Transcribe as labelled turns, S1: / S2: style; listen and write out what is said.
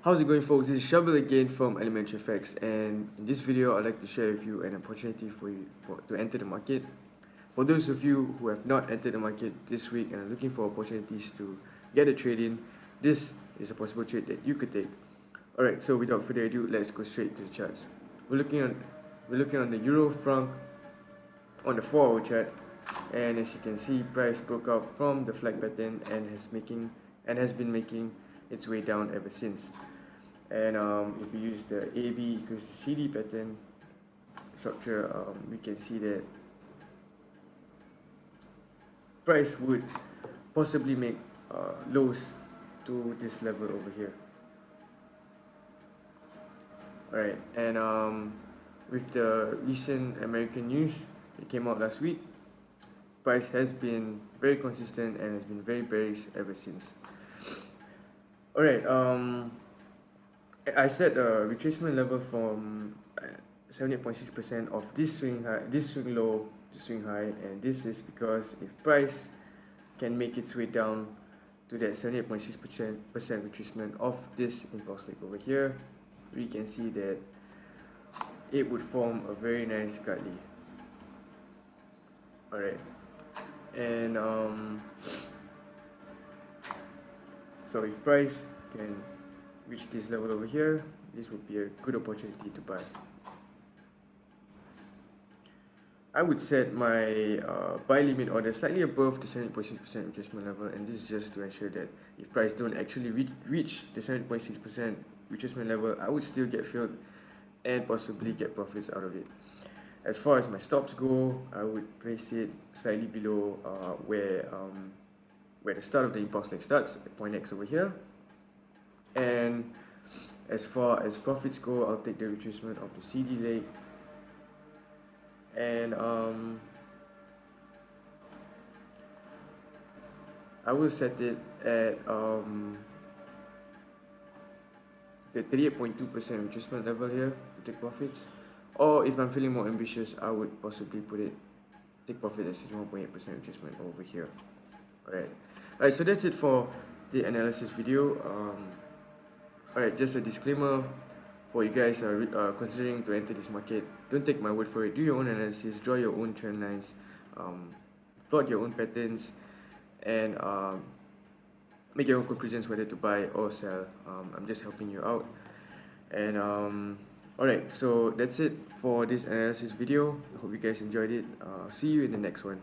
S1: How's it going, folks? This is Shabel again from ElementaryFX, and in this video I'd like to share with you an opportunity for you to enter the market. For those of you who have not entered the market this week and are looking for opportunities to get a trade in, this is a possible trade that you could take. Alright, so without further ado, let's go straight to the charts. We're looking on the Euro franc on the 4-hour chart, and as you can see, price broke out from the flag pattern and has been making its way down ever since. And if we use the AB equals to CD pattern structure, we can see that price would possibly make lows to this level over here. Alright, and with the recent American news that came out last week, price has been very consistent and has been very bearish ever since. Alright, I set a retracement level from 78.6% of this swing low to swing high, and this is because if price can make its way down to that 78.6% retracement of this impulse leg over here, we can see that it would form a very nice godly. Alright, and so if price can reach this level over here, this would be a good opportunity to buy. I would set my buy limit order slightly above the 70.6% retracement level, and this is just to ensure that if price don't actually reach the 70.6% retracement level, I would still get filled and possibly get profits out of it. As far as my stops go, I would place it slightly below where the start of the impulse leg starts, at point X over here. And as far as profits go, I'll take the retracement of the CD leg, and I will set it at the 38.2% retracement level here to take profits. Or if I'm feeling more ambitious, I would possibly take profit at 61.8% retracement over here. Alright, so that's it for the analysis video. Alright, just a disclaimer for you guys considering to enter this market. Don't take my word for it. Do your own analysis, draw your own trend lines, plot your own patterns, and make your own conclusions whether to buy or sell. I'm just helping you out. And alright, so that's it for this analysis video. I hope you guys enjoyed it. See you in the next one.